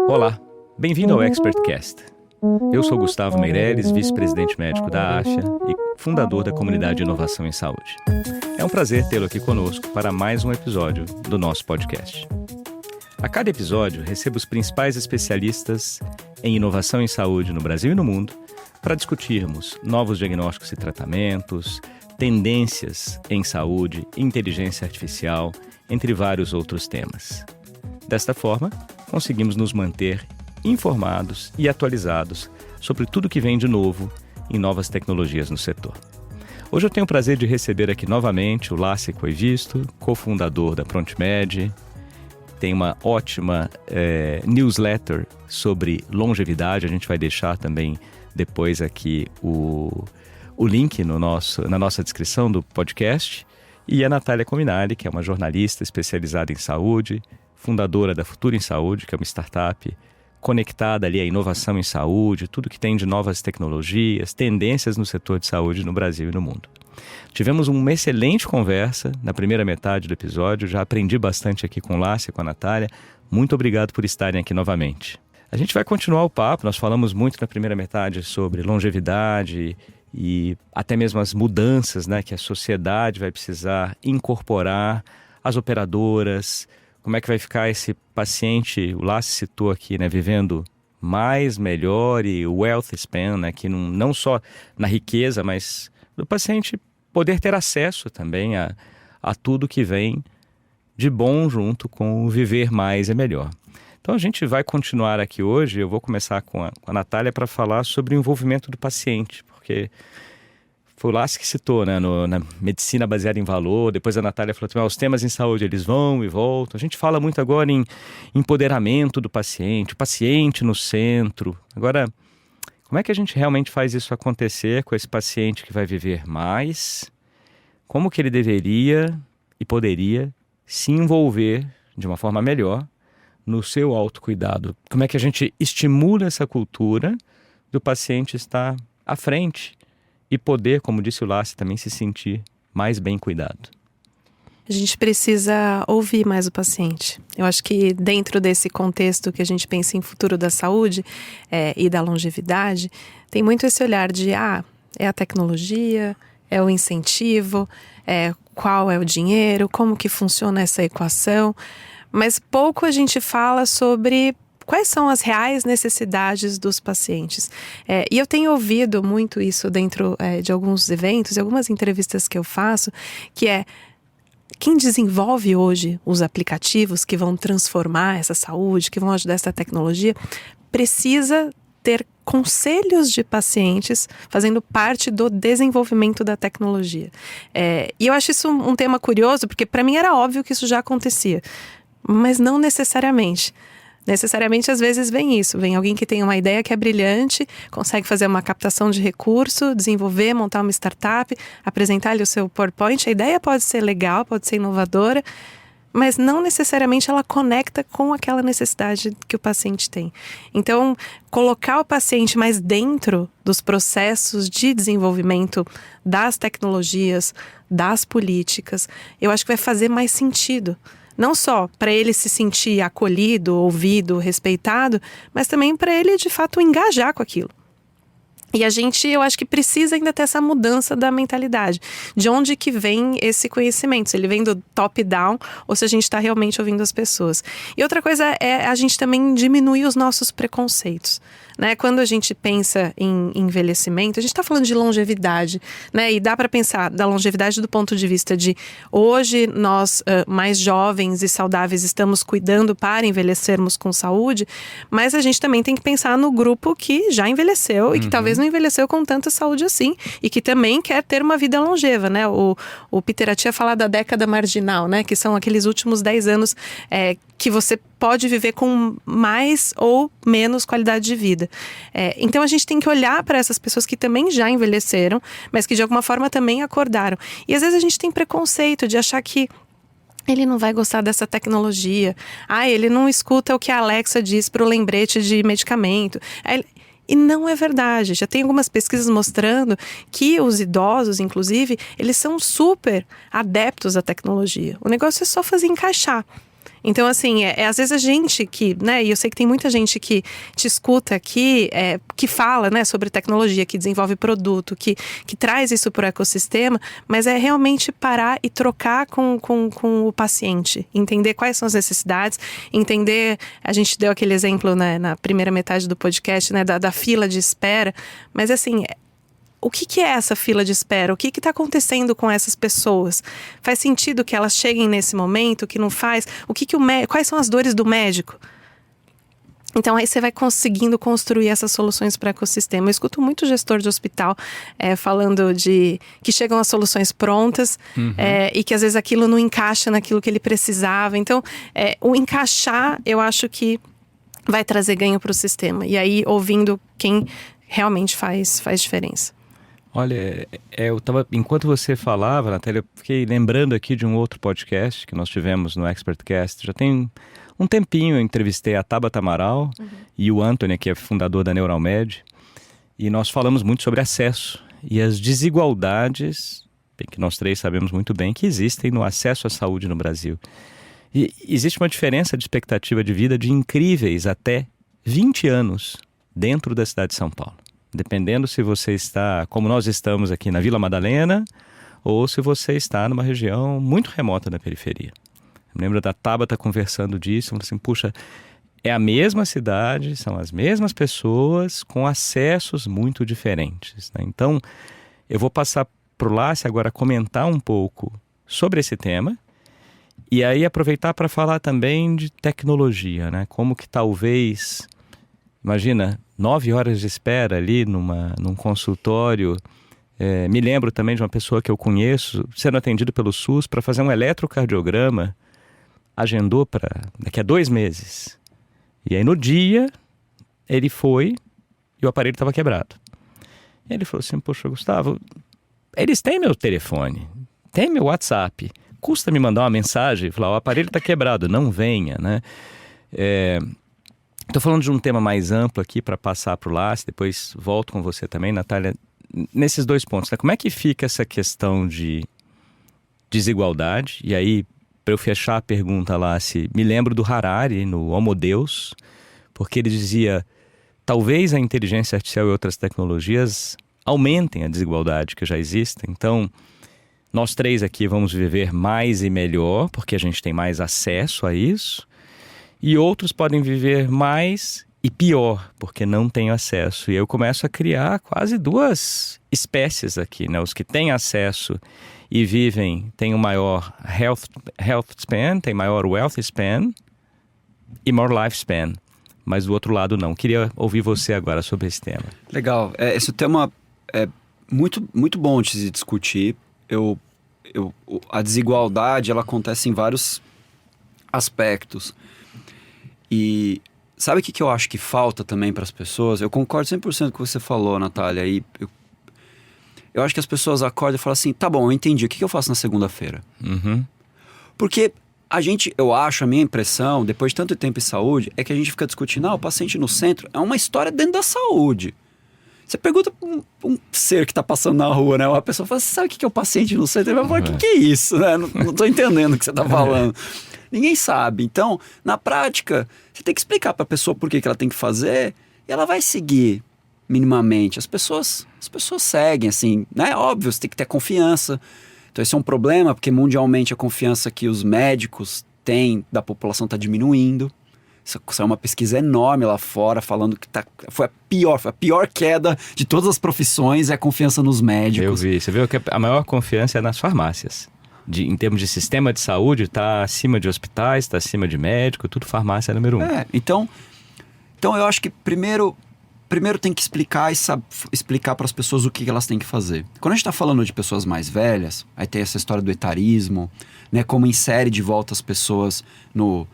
Olá, bem-vindo ao ExpertCast. Eu sou Gustavo Meireles, vice-presidente médico da ASHA e fundador da Comunidade de Inovação em Saúde. É um prazer tê-lo aqui conosco para mais um episódio do nosso podcast. A cada episódio, recebo os principais especialistas em inovação em saúde no Brasil e no mundo para discutirmos novos diagnósticos e tratamentos, tendências em saúde, inteligência artificial, entre vários outros temas. Desta forma, conseguimos nos manter informados e atualizados sobre tudo que vem de novo em novas tecnologias no setor. Hoje eu tenho o prazer de receber aqui novamente o Lácio Koivisto, cofundador da ProntMed. Tem uma ótima newsletter sobre longevidade. A gente vai deixar também depois aqui o link na nossa descrição do podcast. E a Natália Cominali, que é uma jornalista especializada em saúde, fundadora da Futuro em Saúde, que é uma startup conectada ali à inovação em saúde, tudo que tem de novas tecnologias, tendências no setor de saúde no Brasil e no mundo. Tivemos uma excelente conversa na primeira metade do episódio, já aprendi bastante aqui com o Lácio e com a Natália. Muito obrigado por estarem aqui novamente. A gente vai continuar o papo, nós falamos muito na primeira metade sobre longevidade e até mesmo as mudanças, né, que a sociedade vai precisar incorporar, as operadoras. Como é que vai ficar esse paciente, o Lácio citou aqui, né, vivendo mais, melhor e o wealth span, né, que não só na riqueza, mas do paciente poder ter acesso também a tudo que vem de bom junto com o viver mais é melhor. Então a gente vai continuar aqui hoje, eu vou começar com a Natália para falar sobre o envolvimento do paciente, porque foi o Lácio que citou, né, na medicina baseada em valor. Depois a Natália falou também, os temas em saúde, eles vão e voltam. A gente fala muito agora em empoderamento do paciente, o paciente no centro. Agora, como é que a gente realmente faz isso acontecer com esse paciente que vai viver mais? Como que ele deveria e poderia se envolver de uma forma melhor no seu autocuidado? Como é que a gente estimula essa cultura do paciente estar à frente e poder, como disse o Lácio, também se sentir mais bem cuidado? A gente precisa ouvir mais o paciente. Eu acho que dentro desse contexto que a gente pensa em futuro da saúde e da longevidade, tem muito esse olhar de, é a tecnologia, é o incentivo, qual é o dinheiro, como que funciona essa equação, mas pouco a gente fala sobre quais são as reais necessidades dos pacientes. E eu tenho ouvido muito isso dentro de alguns eventos e algumas entrevistas que eu faço, que quem desenvolve hoje os aplicativos que vão transformar essa saúde, que vão ajudar essa tecnologia, precisa ter conselhos de pacientes fazendo parte do desenvolvimento da tecnologia. E eu acho isso um tema curioso, porque para mim era óbvio que isso já acontecia, mas não necessariamente. Necessariamente, às vezes, vem alguém que tem uma ideia que é brilhante, consegue fazer uma captação de recurso, desenvolver, montar uma startup, apresentar-lhe o seu PowerPoint. A ideia pode ser legal, pode ser inovadora, mas não necessariamente ela conecta com aquela necessidade que o paciente tem. Então, colocar o paciente mais dentro dos processos de desenvolvimento das tecnologias, das políticas, eu acho que vai fazer mais sentido. Não só para ele se sentir acolhido, ouvido, respeitado, mas também para ele, de fato, engajar com aquilo. E eu acho que precisa ainda ter essa mudança da mentalidade. De onde que vem esse conhecimento? Se ele vem do top-down ou se a gente está realmente ouvindo as pessoas. E outra coisa é a gente também diminuir os nossos preconceitos. Né? Quando a gente pensa em envelhecimento, a gente está falando de longevidade, né? E dá para pensar da longevidade do ponto de vista de hoje nós mais jovens e saudáveis estamos cuidando para envelhecermos com saúde, mas a gente também tem que pensar no grupo que já envelheceu e que talvez não envelheceu com tanta saúde assim e que também quer ter uma vida longeva, né? O Peter Attia fala da década marginal, né? Que são aqueles últimos 10 anos que você pode viver com mais ou menos qualidade de vida. Então a gente tem que olhar para essas pessoas que também já envelheceram, mas que de alguma forma também acordaram. E às vezes a gente tem preconceito de achar que ele não vai gostar dessa tecnologia. Ele não escuta o que a Alexa diz para o lembrete de medicamento. E não é verdade. Já tem algumas pesquisas mostrando que os idosos, inclusive, eles são super adeptos à tecnologia. O negócio é só fazer encaixar. Então, assim, às vezes a gente que, né, e eu sei que tem muita gente que te escuta aqui, que fala, né, sobre tecnologia, que desenvolve produto, que traz isso para o ecossistema, mas é realmente parar e trocar com o paciente, entender quais são as necessidades, entender, a gente deu aquele exemplo, né, na primeira metade do podcast, né, da fila de espera, mas assim, o que é essa fila de espera? O que está acontecendo com essas pessoas? Faz sentido que elas cheguem nesse momento? Que não faz? Quais são as dores do médico? Então aí você vai conseguindo construir essas soluções para o ecossistema. Eu escuto muito gestor de hospital falando de que chegam as soluções prontas e que às vezes aquilo não encaixa naquilo que ele precisava. Então o encaixar, eu acho que vai trazer ganho para o sistema. E aí ouvindo quem realmente faz diferença. Olha, enquanto você falava, Natália, eu fiquei lembrando aqui de um outro podcast que nós tivemos no ExpertCast. Já tem um tempinho eu entrevistei a Tabata Amaral e o Anthony, que é fundador da Neuralmed. E nós falamos muito sobre acesso e as desigualdades, que nós três sabemos muito bem, que existem no acesso à saúde no Brasil. E existe uma diferença de expectativa de vida de incríveis até 20 anos dentro da cidade de São Paulo. Dependendo se você está, como nós estamos aqui na Vila Madalena, ou se você está numa região muito remota da periferia. Eu lembro da Tabata conversando disso, falando assim, puxa, é a mesma cidade, são as mesmas pessoas com acessos muito diferentes, né? Então, eu vou passar para o Lácio agora comentar um pouco sobre esse tema e aí aproveitar para falar também de tecnologia, né? Como que talvez, imagina, 9 horas de espera ali num consultório. Me lembro também de uma pessoa que eu conheço sendo atendido pelo SUS para fazer um eletrocardiograma. Agendou para daqui a 2 meses. E aí no dia ele foi e o aparelho estava quebrado. E ele falou assim, poxa, Gustavo, eles têm meu telefone, têm meu WhatsApp. Custa me mandar uma mensagem e falar, o aparelho está quebrado, não venha, né? Estou falando de um tema mais amplo aqui para passar para o Lácio, depois volto com você também, Natália, nesses 2 pontos, né? Como é que fica essa questão de desigualdade? E aí, para eu fechar a pergunta, Lácio, me lembro do Harari no Homo Deus, porque ele dizia, talvez a inteligência artificial e outras tecnologias aumentem a desigualdade que já existe. Então, nós 3 aqui vamos viver mais e melhor, porque a gente tem mais acesso a isso. E outros podem viver mais e pior, porque não têm acesso. E eu começo a criar quase 2 espécies aqui, né? Os que têm acesso e vivem, têm um maior health span, têm maior wealth span e maior lifespan. Mas do outro lado não. Queria ouvir você agora sobre esse tema. Legal. Esse tema é muito, muito bom de se discutir. A desigualdade, ela acontece em vários aspectos. E sabe o que eu acho que falta também para as pessoas? Eu concordo 100% com o que você falou, Natália. E eu acho que as pessoas acordam e falam assim, tá bom, eu entendi, o que eu faço na segunda-feira? Porque a minha impressão, depois de tanto tempo em saúde, é que a gente fica discutindo, o paciente no centro é uma história dentro da saúde. Você pergunta para um ser que está passando na rua, né? Uma pessoa fala, sabe o que é o paciente no centro? Ele vai falar, o que é isso? Né? Não estou entendendo o que você está falando. Ninguém sabe. Então, na prática, você tem que explicar para a pessoa por que ela tem que fazer e ela vai seguir minimamente. As pessoas seguem, assim, né? Óbvio, você tem que ter confiança. Então, esse é um problema, porque mundialmente a confiança que os médicos têm da população está diminuindo. Isso é uma pesquisa enorme lá fora, falando que foi a pior queda de todas as profissões, é a confiança nos médicos. Eu vi. Você viu que a maior confiança é nas farmácias. Em termos de sistema de saúde, está acima de hospitais, está acima de médico, tudo farmácia é número 1. Então eu acho que primeiro tem que explicar para as pessoas o que elas têm que fazer. Quando a gente está falando de pessoas mais velhas, aí tem essa história do etarismo, né, como insere de volta as pessoas no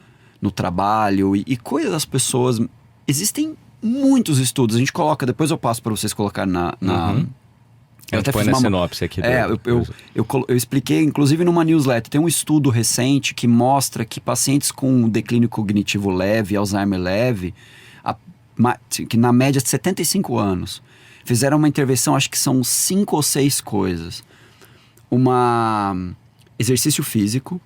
trabalho e cuida das pessoas. Existem muitos estudos, a gente coloca, depois eu passo para vocês colocar Eu até fiz uma sinopse aqui. Eu expliquei, inclusive numa newsletter, tem um estudo recente que mostra que pacientes com declínio cognitivo leve, Alzheimer leve, que na média de 75 anos, fizeram uma intervenção, acho que são 5 ou 6 coisas. Exercício físico,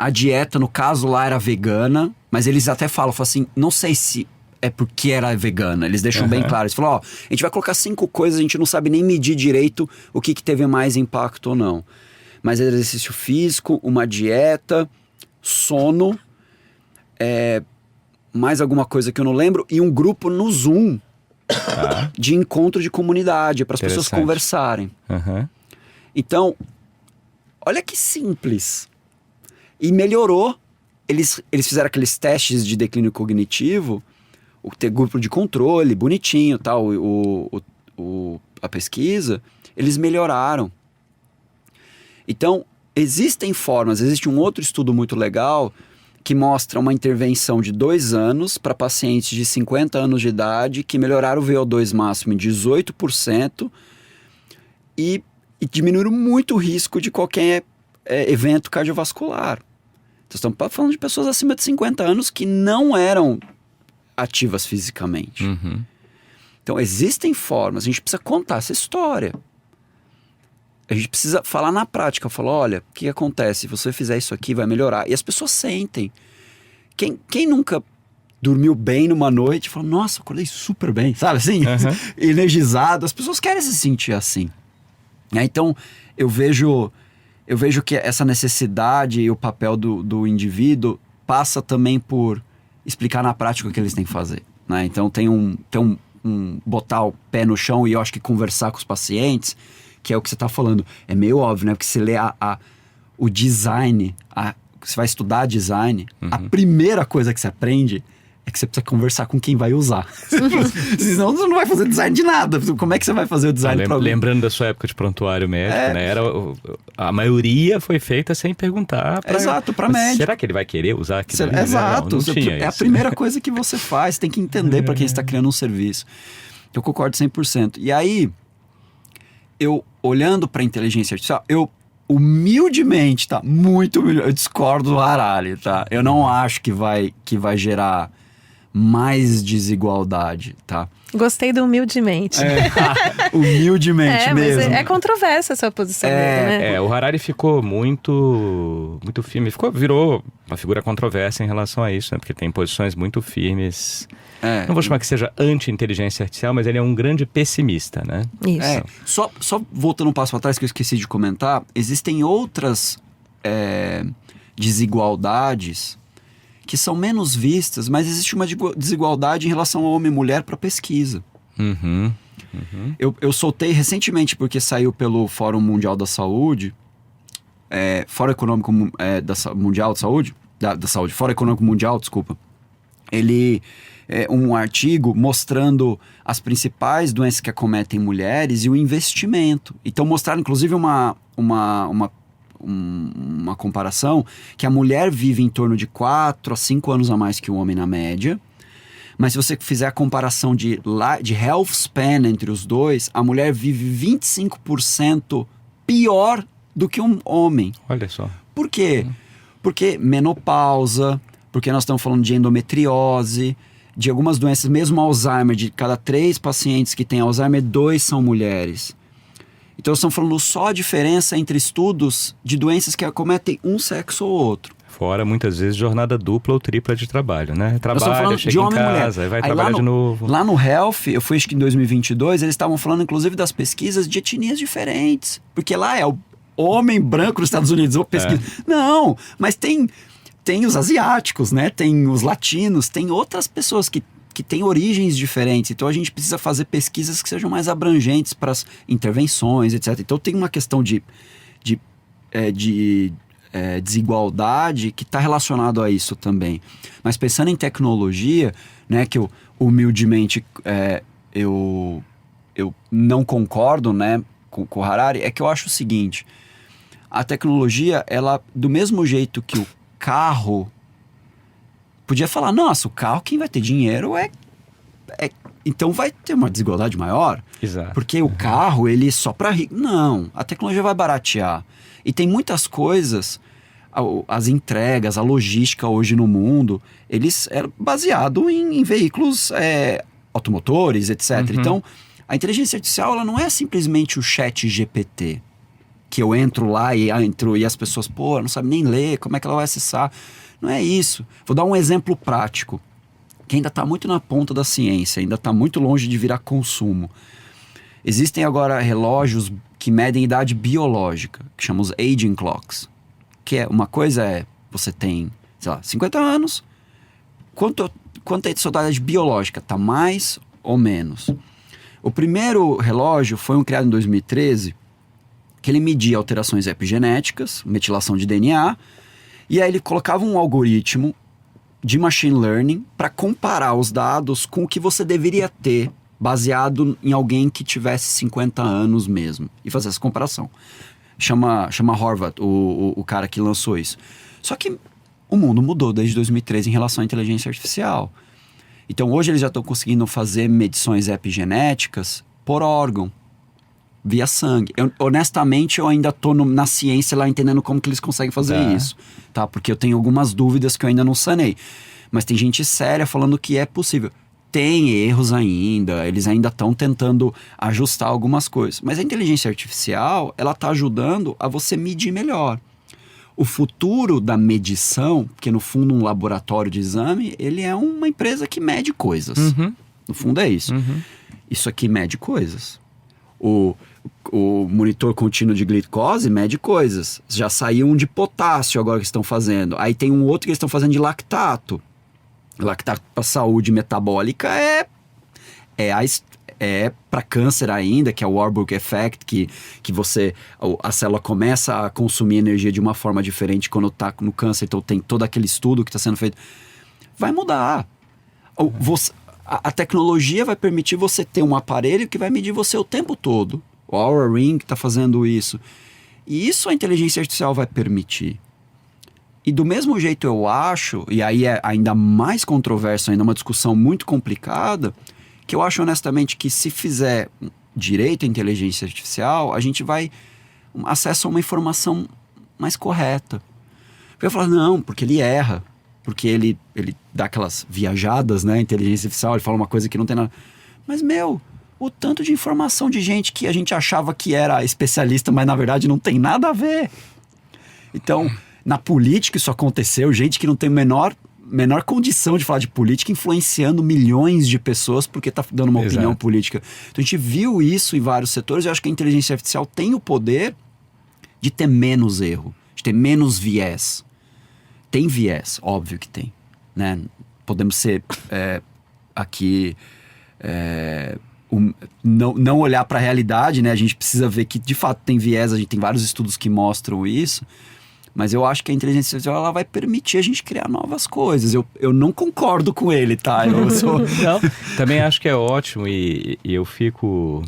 a dieta, no caso lá, era vegana, mas eles até falam assim, não sei se é porque era vegana, eles deixam bem claro. Eles falam, a gente vai colocar 5 coisas, a gente não sabe nem medir direito o que teve mais impacto ou não. Mas exercício físico, uma dieta, sono, mais alguma coisa que eu não lembro, e um grupo no Zoom de encontro de comunidade, para as pessoas conversarem. Então, olha que simples. E melhorou. Eles fizeram aqueles testes de declínio cognitivo, ter grupo de controle, bonitinho, tal, a pesquisa, eles melhoraram. Então, existem formas, existe um outro estudo muito legal que mostra uma intervenção de 2 anos para pacientes de 50 anos de idade que melhoraram o VO2 máximo em 18% e diminuíram muito o risco de qualquer evento cardiovascular. Então, estamos falando de pessoas acima de 50 anos que não eram ativas fisicamente. Então, existem formas, a gente precisa contar essa história. A gente precisa falar na prática, falar, olha, o que acontece? Se você fizer isso aqui, vai melhorar. E as pessoas sentem. Quem nunca dormiu bem numa noite e falou, nossa, acordei super bem, sabe assim? Energizado. As pessoas querem se sentir assim. Então, eu vejo que essa necessidade e o papel do indivíduo passa também por explicar na prática o que eles têm que fazer, né? Então, tem um botar o pé no chão e eu acho que conversar com os pacientes, que é o que você está falando. É meio óbvio, né? Porque você lê o design, você vai estudar design, a primeira coisa que você aprende é que você precisa conversar com quem vai usar. Senão você não vai fazer design de nada. Como é que você vai fazer o design? Lembrando da sua época de prontuário médico, né? A maioria foi feita sem perguntar para médico. Será que ele vai querer usar aquilo? Exato. Não tinha isso. A primeira coisa que você faz. Tem que entender para quem está criando um serviço. Eu concordo 100%. E aí, eu olhando para a inteligência artificial, eu humildemente, tá? Muito humilde, eu discordo do Harari, tá? Eu não acho que vai gerar mais desigualdade, tá? Gostei do humildemente. Humildemente mesmo. Mas é controversa a sua posição dele, né? O Harari ficou muito firme, virou uma figura controversa em relação a isso, né? Porque tem posições muito firmes. Não vou chamar que seja anti-inteligência artificial, mas ele é um grande pessimista, né? Isso. Só voltando um passo atrás que eu esqueci de comentar, existem outras desigualdades que são menos vistas, mas existe uma desigualdade em relação ao homem e mulher para pesquisa. Eu soltei recentemente, porque saiu pelo Fórum Mundial da Saúde, Fórum Econômico Mundial de Saúde, da Saúde, Fórum Econômico Mundial, desculpa. Ele um artigo mostrando as principais doenças que acometem mulheres e o investimento. Então mostraram inclusive uma comparação que a mulher vive em torno de 4 a 5 anos a mais que o homem na média. Mas se você fizer a comparação de health span entre os dois, a mulher vive 25% pior do que um homem. Olha só. Por quê? Porque menopausa, porque nós estamos falando de endometriose, de algumas doenças, mesmo Alzheimer, de cada 3 pacientes que têm Alzheimer, 2 são mulheres. Então, estamos falando só a diferença entre estudos de doenças que acometem um sexo ou outro. Fora, muitas vezes, jornada dupla ou tripla de trabalho, né? Trabalha, chega de homem em e mulher. casa, aí vai trabalhar de novo. Lá no Health, eu fui acho que em 2022, eles estavam falando, inclusive, das pesquisas de etnias diferentes. Porque lá é o homem branco nos Estados Unidos, ou pesquisa. Não, mas tem os asiáticos, né? Tem os latinos, tem outras pessoas que têm origens diferentes. Então, a gente precisa fazer pesquisas que sejam mais abrangentes para as intervenções, etc. Então, tem uma questão de desigualdade que está relacionado a isso também. Mas pensando em tecnologia, né, que eu humildemente eu não concordo, né, com o Harari, é que eu acho o seguinte: a tecnologia, ela, do mesmo jeito que o carro, podia falar, nossa, o carro, quem vai ter dinheiro então vai ter uma desigualdade maior. Exato. Porque o carro, ele é só para rico. Não, a tecnologia vai baratear. E tem muitas coisas, as entregas, a logística hoje no mundo, eles é baseado em veículos automotores, etc. Então, a inteligência artificial, ela não é simplesmente o chat GPT. que eu entro lá e as pessoas, pô, não sabe nem ler, como é que ela vai acessar? Não é isso. Vou dar um exemplo prático, que ainda está muito na ponta da ciência, ainda está muito longe de virar consumo. Existem agora relógios que medem idade biológica, que chamam os aging clocks. Que é, uma coisa é, você tem, sei lá, 50 anos, quanto é de sua idade biológica? Está mais ou menos? O primeiro relógio foi um criado em 2013, que ele media alterações epigenéticas, metilação de DNA, e aí ele colocava um algoritmo de machine learning para comparar os dados com o que você deveria ter, baseado em alguém que tivesse 50 anos mesmo, e fazer essa comparação. Chama Horvath, o cara que lançou isso. Só que o mundo mudou desde 2013 em relação à inteligência artificial. Então hoje eles já estão conseguindo fazer medições epigenéticas por órgão, via sangue. Honestamente, eu ainda estou na ciência lá entendendo como que eles conseguem fazer isso, tá? Porque eu tenho algumas dúvidas que eu ainda não sanei. Mas tem gente séria falando que é possível. Tem erros ainda, eles ainda estão tentando ajustar algumas coisas. Mas a inteligência artificial, ela está ajudando a você medir melhor. O futuro da medição, porque no fundo um laboratório de exame, ele é uma empresa que mede coisas. No fundo é isso. Isso aqui mede coisas. O monitor contínuo de glicose mede coisas. Já saiu um de potássio agora que estão fazendo. Aí tem um outro que eles estão fazendo de lactato. Lactato para saúde metabólica é para câncer ainda, que é o Warburg Effect, que a célula começa a consumir energia de uma forma diferente quando está no câncer. Então tem todo aquele estudo que está sendo feito. Vai mudar. A tecnologia vai permitir você ter um aparelho que vai medir você o tempo todo. O Oura Ring está fazendo isso. E isso a inteligência artificial vai permitir. E do mesmo jeito eu acho, e aí é ainda mais controverso, ainda uma discussão muito complicada, que eu acho honestamente que se fizer direito à inteligência artificial, a gente vai acesso a uma informação mais correta. Porque eu falo, não, porque ele erra, porque ele dá aquelas viajadas, né, inteligência artificial, ele fala uma coisa que não tem nada. Mas, o tanto de informação de gente que a gente achava que era especialista, mas na verdade não tem nada a ver. Então, na política isso aconteceu, gente que não tem menor condição de falar de política, influenciando milhões de pessoas porque está dando uma opinião política. Então a gente viu isso em vários setores. Eu acho que a inteligência artificial tem o poder de ter menos erro, de ter menos viés. Tem viés, óbvio que tem, né? Podemos ser aqui não olhar para a realidade, né? A gente precisa ver que de fato tem viés, a gente tem vários estudos que mostram isso. Mas eu acho que a inteligência artificial ela vai permitir a gente criar novas coisas. Eu não concordo com ele, tá? Não, também acho que é ótimo e eu fico...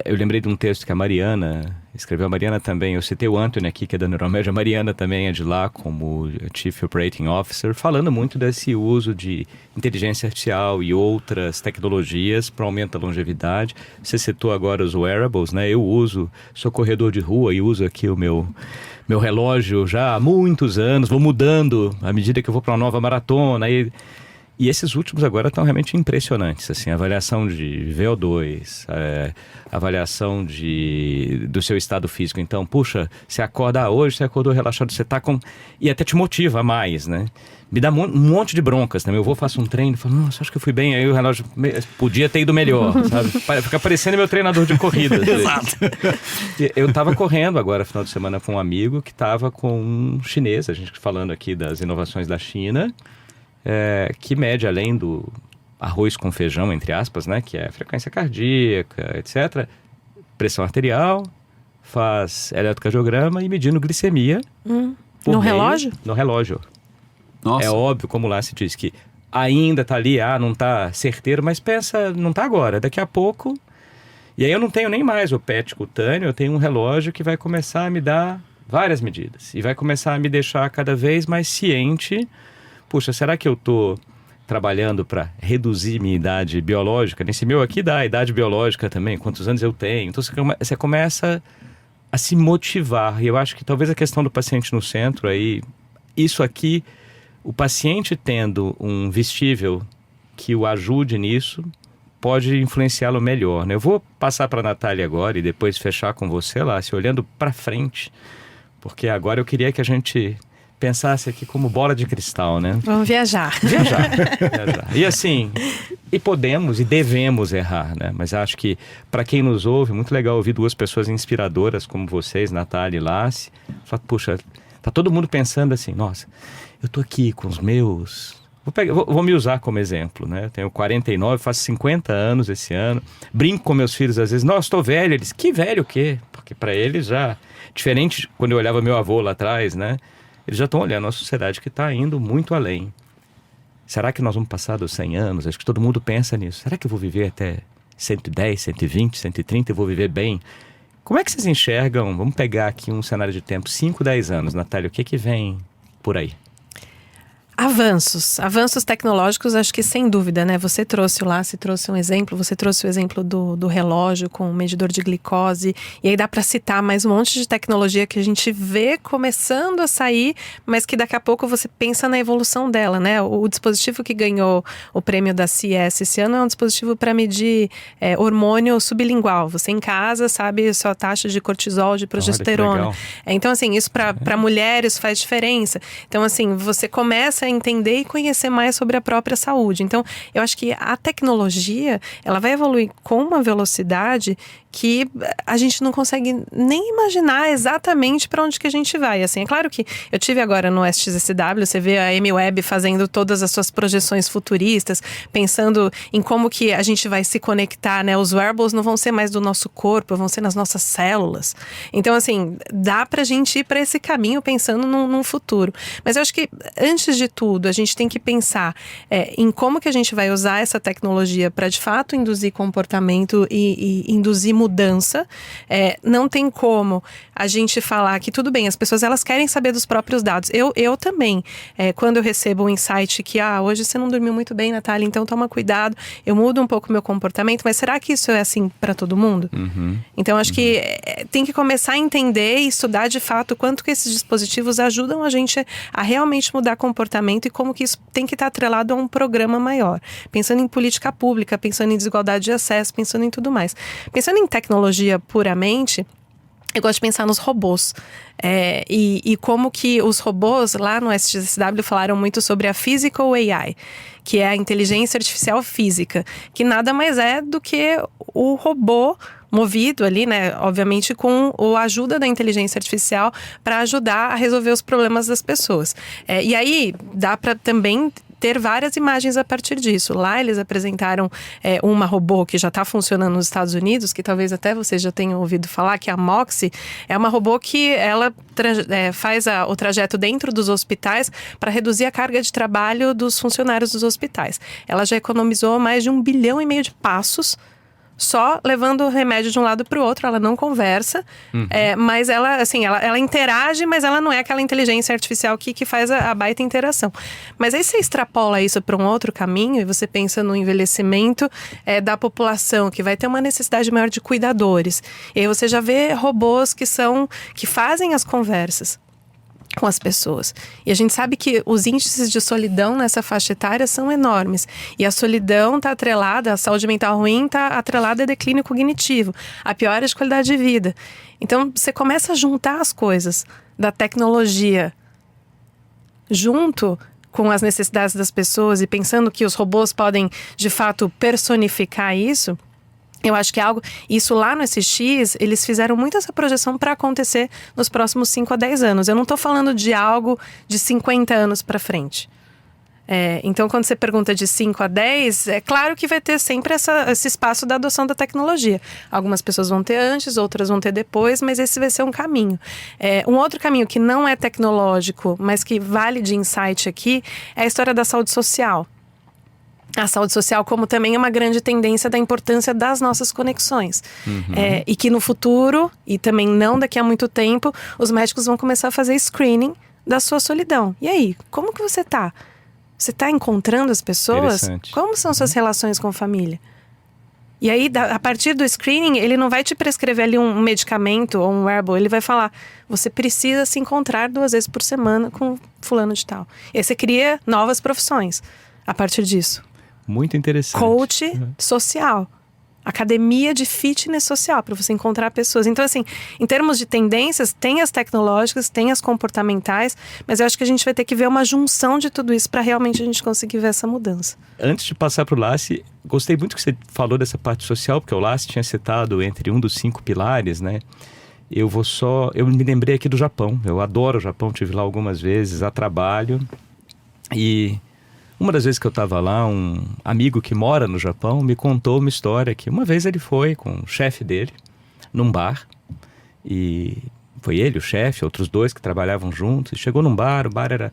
Eu lembrei de um texto que a Mariana escreveu. A Mariana também, eu citei o Anthony aqui, que é da Neuromed. A Mariana também é de lá, como Chief Operating Officer, falando muito desse uso de inteligência artificial e outras tecnologias para aumento da longevidade. Você citou agora os wearables, né? Eu sou corredor de rua e uso aqui o meu relógio já há muitos anos, vou mudando à medida que eu vou para uma nova maratona. E esses últimos agora estão realmente impressionantes, assim, avaliação de VO2, avaliação do seu estado físico. Então, puxa, você acorda hoje, você acordou relaxado, você está com... E até te motiva mais, né? Me dá um monte de broncas também. Eu faço um treino e falo, nossa, acho que eu fui bem. Aí o relógio podia ter ido melhor, sabe? Fica parecendo meu treinador de corrida. Exato. Eu estava correndo agora, final de semana, com um amigo que estava com um chinês, a gente falando aqui das inovações da China, que mede além do arroz com feijão, entre aspas, né? Que é frequência cardíaca, etc. Pressão arterial, faz eletrocardiograma e medindo glicemia. No relógio? No relógio. Nossa. É óbvio, como lá se diz, que ainda está ali, não está certeiro, mas pensa, não está agora, daqui a pouco. E aí eu não tenho nem mais o PET cutâneo, eu tenho um relógio que vai começar a me dar várias medidas. E vai começar a me deixar cada vez mais ciente. Puxa, será que eu estou trabalhando para reduzir minha idade biológica? Nesse meu aqui dá a idade biológica também, quantos anos eu tenho. Então você começa a se motivar. E eu acho que talvez a questão do paciente no centro aí, isso aqui... O paciente tendo um vestível que o ajude nisso, pode influenciá-lo melhor, né? Eu vou passar para a Natália agora e depois fechar com você, Lácia, olhando para frente, porque agora eu queria que a gente pensasse aqui como bola de cristal, né? Vamos viajar. Viajar. E assim, e podemos e devemos errar, né? Mas acho que para quem nos ouve, muito legal ouvir duas pessoas inspiradoras como vocês, Natália e Lácia. Falar, puxa, tá todo mundo pensando assim, nossa, eu tô aqui com os meus... Vou me usar como exemplo, né? Eu tenho 49, faço 50 anos esse ano. Brinco com meus filhos às vezes, nossa, estou velho. Eles, que velho o quê? Porque para eles já... Diferente quando eu olhava meu avô lá atrás, né? Eles já estão olhando uma sociedade que está indo muito além. Será que nós vamos passar dos 100 anos? Acho que todo mundo pensa nisso. Será que eu vou viver até 110, 120, 130 e vou viver bem? Como é que vocês enxergam? Vamos pegar aqui um cenário de tempo, 5, 10 anos. Natália, o que vem por aí? Avanços tecnológicos, acho que sem dúvida, né? Você trouxe um exemplo, você trouxe o exemplo do relógio com o medidor de glicose, e aí dá para citar mais um monte de tecnologia que a gente vê começando a sair, mas que daqui a pouco você pensa na evolução dela, né? O dispositivo que ganhou o prêmio da CES esse ano é um dispositivo para medir hormônio sublingual. Você em casa sabe a sua taxa de cortisol, de progesterona. Então, assim, isso para mulheres faz diferença. Então, assim, você começa a entender e conhecer mais sobre a própria saúde. Então, eu acho que a tecnologia, ela vai evoluir com uma velocidade que a gente não consegue nem imaginar exatamente para onde que a gente vai. Assim, é claro que eu tive agora no SXSW, você vê a Amy Webb fazendo todas as suas projeções futuristas, pensando em como que a gente vai se conectar, né? Os wearables não vão ser mais do nosso corpo, vão ser nas nossas células. Então, assim, dá pra gente ir para esse caminho pensando num futuro. Mas eu acho que, antes de tudo, a gente tem que pensar em como que a gente vai usar essa tecnologia para, de fato, induzir comportamento e induzir mudança. Não tem como a gente falar que tudo bem, as pessoas elas querem saber dos próprios dados. Eu também, quando eu recebo um insight que hoje você não dormiu muito bem, Natália, então toma cuidado, eu mudo um pouco o meu comportamento, mas será que isso é assim para todo mundo? Então acho que tem que começar a entender e estudar de fato quanto que esses dispositivos ajudam a gente a realmente mudar comportamento e como que isso tem que estar atrelado a um programa maior. Pensando em política pública, pensando em desigualdade de acesso, pensando em tudo mais. Pensando em tecnologia puramente, eu gosto de pensar nos robôs. E como que os robôs lá no SXSW falaram muito sobre a Physical AI, que é a inteligência artificial física, que nada mais é do que o robô movido ali, né, obviamente com a ajuda da inteligência artificial para ajudar a resolver os problemas das pessoas. E aí dá para também ter várias imagens a partir disso. Lá eles apresentaram uma robô que já está funcionando nos Estados Unidos, que talvez até vocês já tenham ouvido falar, que é a Moxie. É uma robô que ela faz o trajeto dentro dos hospitais para reduzir a carga de trabalho dos funcionários dos hospitais. Ela já economizou mais de 1,5 bilhão de passos só levando o remédio de um lado para o outro. Ela não conversa, mas ela interage, mas ela não é aquela inteligência artificial que faz a baita interação. Mas aí você extrapola isso para um outro caminho e você pensa no envelhecimento da população, que vai ter uma necessidade maior de cuidadores. E aí você já vê robôs que fazem as conversas com as pessoas. E a gente sabe que os índices de solidão nessa faixa etária são enormes. E a solidão está atrelada, a saúde mental ruim está atrelada a declínio cognitivo, a piora de qualidade de vida. Então, você começa a juntar as coisas da tecnologia junto com as necessidades das pessoas e pensando que os robôs podem, de fato, personificar isso. Eu acho que é algo... Isso lá no SX, eles fizeram muito essa projeção para acontecer nos próximos 5 a 10 anos. Eu não estou falando de algo de 50 anos para frente. Então, quando você pergunta de 5 a 10, é claro que vai ter sempre esse espaço da adoção da tecnologia. Algumas pessoas vão ter antes, outras vão ter depois, mas esse vai ser um caminho. Um outro caminho que não é tecnológico, mas que vale de insight aqui, é a história da saúde social. A saúde social como também é uma grande tendência da importância das nossas conexões. E que no futuro, e também não daqui a muito tempo, os médicos vão começar a fazer screening da sua solidão. E aí, como que você está? Você está encontrando as pessoas? Como são suas relações com a família? E aí, a partir do screening, ele não vai te prescrever ali um medicamento ou um wearable. Ele vai falar, você precisa se encontrar 2 vezes por semana com fulano de tal. E aí você cria novas profissões a partir disso. Muito interessante. Coach social. Academia de fitness social, para você encontrar pessoas. Então, assim, em termos de tendências, tem as tecnológicas, tem as comportamentais, mas eu acho que a gente vai ter que ver uma junção de tudo isso para realmente a gente conseguir ver essa mudança. Antes de passar para o Lassi, gostei muito que você falou dessa parte social, porque o Lassi tinha citado entre um dos 5 pilares, né? Eu me lembrei aqui do Japão. Eu adoro o Japão, tive lá algumas vezes a trabalho. E uma das vezes que eu estava lá, um amigo que mora no Japão me contou uma história que uma vez ele foi com o chefe dele num bar. E foi ele, o chefe, outros 2 que trabalhavam juntos. E chegou num bar, o bar era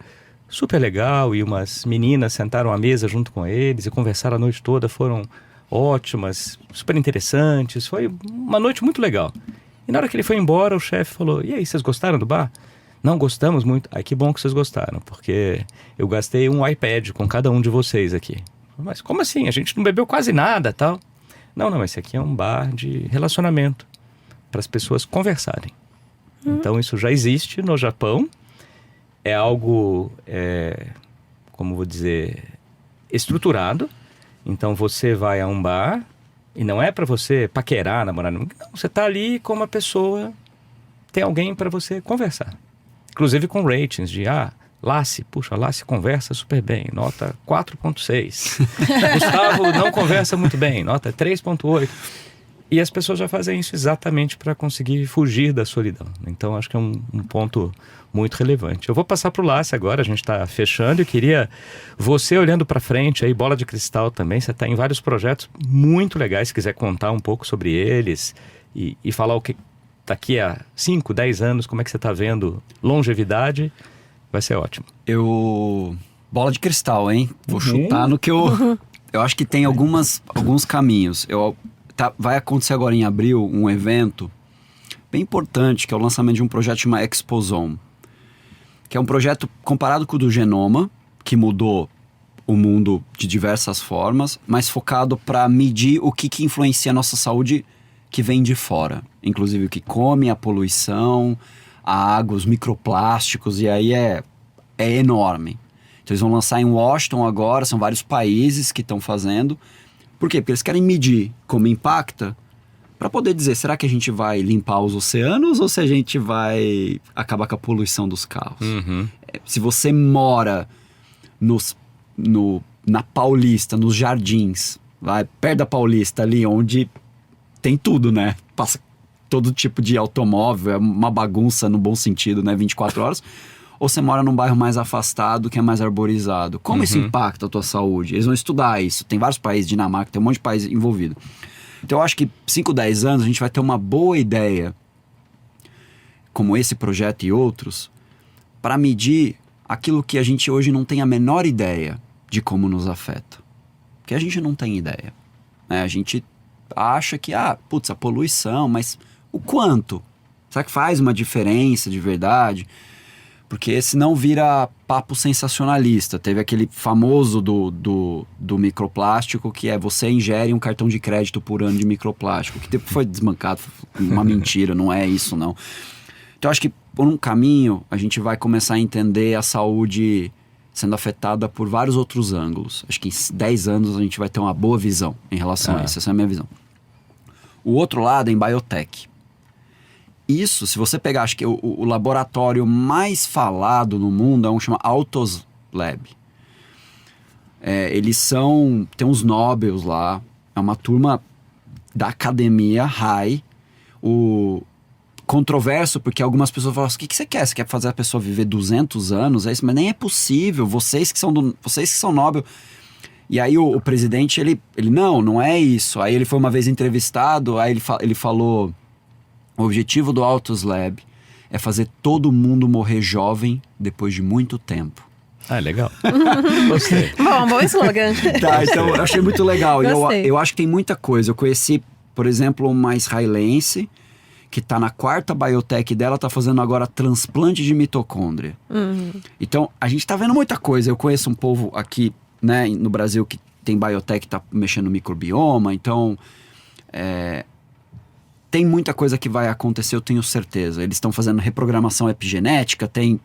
super legal e umas meninas sentaram à mesa junto com eles e conversaram a noite toda. Foram ótimas, super interessantes. Foi uma noite muito legal. E na hora que ele foi embora, o chefe falou: "E aí, vocês gostaram do bar?" "Não, gostamos muito." "Ai, que bom que vocês gostaram, porque eu gastei um iPad com cada um de vocês aqui." "Mas como assim? A gente não bebeu quase nada, tal." Não, esse aqui é um bar de relacionamento, para as pessoas conversarem. Então isso já existe no Japão. É algo, como vou dizer, estruturado. Então você vai a um bar e não é para você paquerar, namorar. Não, você está ali com uma pessoa, tem alguém para você conversar. Inclusive com ratings de, Lassi conversa super bem, nota 4.6. Gustavo não conversa muito bem, nota 3.8. E as pessoas já fazem isso exatamente para conseguir fugir da solidão. Então acho que é um ponto muito relevante. Eu vou passar para o Lassi agora, a gente está fechando. Eu queria você olhando para frente, aí, bola de cristal também. Você está em vários projetos muito legais, se quiser contar um pouco sobre eles e falar o que daqui a 5, 10 anos, como é que você está vendo longevidade, vai ser ótimo. Bola de cristal, hein? Vou chutar no que eu acho que tem alguns caminhos. Vai acontecer agora em abril um evento bem importante, que é o lançamento de um projeto chamado Exposome, que é um projeto comparado com o do Genoma, que mudou o mundo de diversas formas, mas focado para medir o que influencia a nossa saúde que vem de fora. Inclusive o que come, a poluição, a água, os microplásticos, e aí é enorme. Então eles vão lançar em Washington agora, são vários países que estão fazendo. Por quê? Porque eles querem medir como impacta, para poder dizer, será que a gente vai limpar os oceanos ou se a gente vai acabar com a poluição dos carros? Se você mora na Paulista, nos Jardins, perto da Paulista ali, onde tem tudo, né? Passa todo tipo de automóvel, é uma bagunça no bom sentido, né? 24 horas. Ou você mora num bairro mais afastado, que é mais arborizado. Como isso impacta a tua saúde? Eles vão estudar isso. Tem vários países, Dinamarca, tem um monte de país envolvido. Então eu acho que 5, 10 anos a gente vai ter uma boa ideia, como esse projeto e outros, para medir aquilo que a gente hoje não tem a menor ideia de como nos afeta. Porque a gente não tem ideia, né? A gente acha que, a poluição, mas o quanto? Será que faz uma diferença de verdade? Porque senão vira papo sensacionalista. Teve aquele famoso do microplástico, que é você ingere um cartão de crédito por ano de microplástico, que depois foi desbancado, uma mentira, não é isso não. Então acho que por um caminho a gente vai começar a entender a saúde sendo afetada por vários outros ângulos. Acho que em 10 anos a gente vai ter uma boa visão em relação a isso. Essa é a minha visão. O outro lado é em biotech. Isso, se você pegar, acho que o laboratório mais falado no mundo é um que chama Autos Lab. Eles tem uns Nobels lá, é uma turma da academia high, controverso, porque algumas pessoas falam assim, o que você quer? Você quer fazer a pessoa viver 200 anos? É isso, mas nem é possível, vocês que são Nobel. E aí o presidente, ele não é isso. Aí ele foi uma vez entrevistado, aí ele falou... O objetivo do Autos Lab é fazer todo mundo morrer jovem depois de muito tempo. Legal. Gostei. Bom slogan. Tá, então eu achei muito legal. Eu acho que tem muita coisa. Eu conheci, por exemplo, uma israelense que está na 4ª biotech dela, está fazendo agora transplante de mitocôndria. Então, a gente está vendo muita coisa. Eu conheço um povo aqui, né, no Brasil que tem biotech, está mexendo no microbioma. Então, tem muita coisa que vai acontecer, eu tenho certeza. Eles estão fazendo reprogramação epigenética, tem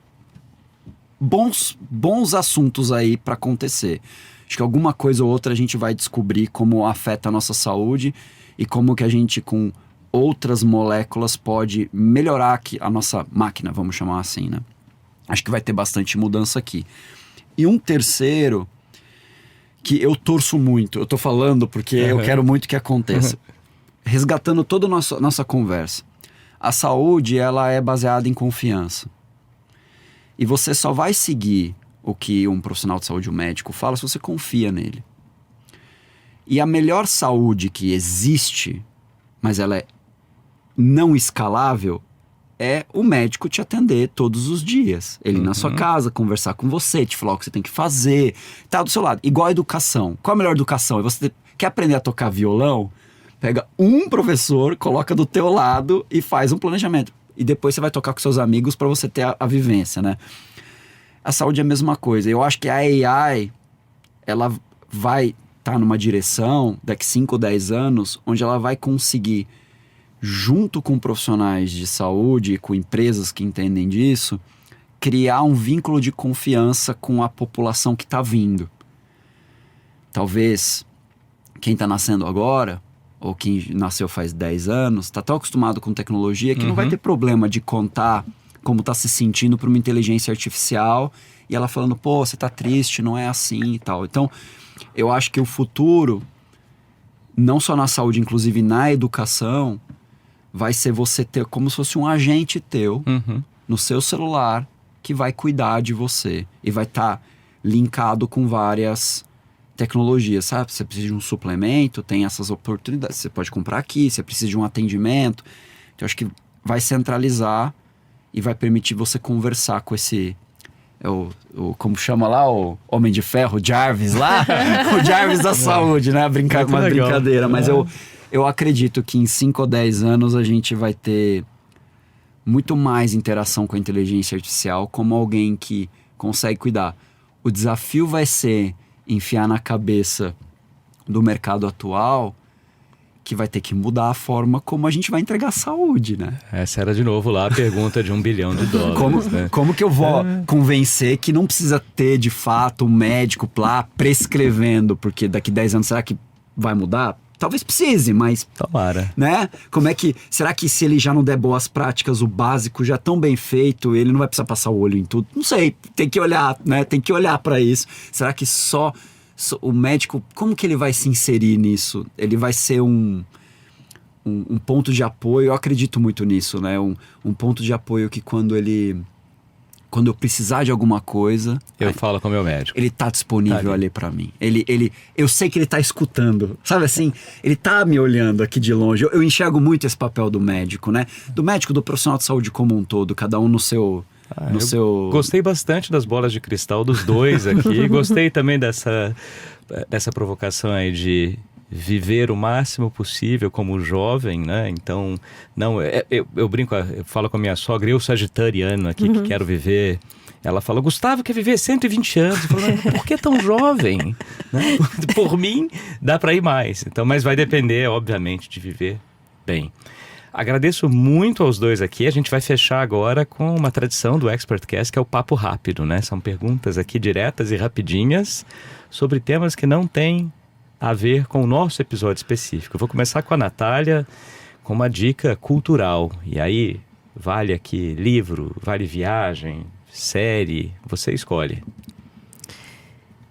bons assuntos aí para acontecer. Acho que alguma coisa ou outra a gente vai descobrir como afeta a nossa saúde e como que a gente, com outras moléculas, pode melhorar a nossa máquina, vamos chamar assim, né? Acho que vai ter bastante mudança aqui. E um terceiro, que eu torço muito, eu tô falando porque eu quero muito que aconteça. Resgatando toda a nossa conversa. A saúde, ela é baseada em confiança. E você só vai seguir o que um profissional de saúde, um médico, fala se você confia nele. E a melhor saúde que existe, mas ela é não escalável, é o médico te atender todos os dias. Ele ir na sua casa, conversar com você, te falar o que você tem que fazer, tá do seu lado. Igual a educação. Qual a melhor educação? Você quer aprender a tocar violão? Pega um professor, coloca do teu lado e faz um planejamento. E depois você vai tocar com seus amigos para você ter a vivência, né? A saúde é a mesma coisa. Eu acho que a AI, ela vai estar numa direção, daqui 5 ou 10 anos, onde ela vai conseguir, junto com profissionais de saúde, com empresas que entendem disso, criar um vínculo de confiança com a população que está vindo. Talvez quem está nascendo agora, ou quem nasceu faz 10 anos, está tão acostumado com tecnologia que não vai ter problema de contar como está se sentindo para uma inteligência artificial e ela falando, pô, você está triste, não é assim e tal. Então, eu acho que o futuro, não só na saúde, inclusive na educação, vai ser você ter como se fosse um agente teu no seu celular que vai cuidar de você e vai estar linkado com várias tecnologias, sabe? Você precisa de um suplemento, tem essas oportunidades, você pode comprar aqui, você precisa de um atendimento. Então, eu acho que vai centralizar e vai permitir você conversar com esse... como chama lá, o Homem de Ferro, Jarvis lá, o Jarvis da saúde, né? Brincar com uma brincadeira, mas eu acredito que em 5 ou 10 anos a gente vai ter muito mais interação com a inteligência artificial como alguém que consegue cuidar. O desafio vai ser enfiar na cabeça do mercado atual que vai ter que mudar a forma como a gente vai entregar saúde, né? Essa era de novo lá a pergunta de $1 bilhão. Como que eu vou convencer que não precisa ter de fato um médico lá prescrevendo, porque daqui 10 anos será que vai mudar? Talvez precise, mas... Tomara. Né? Será que se ele já não der boas práticas, o básico já tão bem feito, ele não vai precisar passar o olho em tudo? Não sei, tem que olhar, né? Tem que olhar para isso. Será que só o médico, como que ele vai se inserir nisso? Ele vai ser um ponto de apoio, eu acredito muito nisso, né? Um ponto de apoio que quando eu precisar de alguma coisa... Eu falo com o meu médico. Ele tá disponível ali pra mim. Eu sei que ele tá escutando. Sabe assim? Ele tá me olhando aqui de longe. Eu enxergo muito esse papel do médico, né? Do médico, do profissional de saúde como um todo. Cada um no seu... Gostei bastante das bolas de cristal dos dois aqui. Gostei também dessa provocação aí de... viver o máximo possível como jovem, né? Então, eu brinco, eu falo com a minha sogra, eu sagitariano aqui, que quero viver. Ela fala, Gustavo quer viver 120 anos. Eu falo, por que tão jovem? Né? Por mim, dá para ir mais. Então, mas vai depender, obviamente, de viver bem. Agradeço muito aos dois aqui. A gente vai fechar agora com uma tradição do ExpertCast, que é o papo rápido, né? São perguntas aqui diretas e rapidinhas sobre temas que não têm a ver com o nosso episódio específico. Eu vou começar com a Natália, com uma dica cultural. E aí, vale aqui livro, vale viagem, série, você escolhe.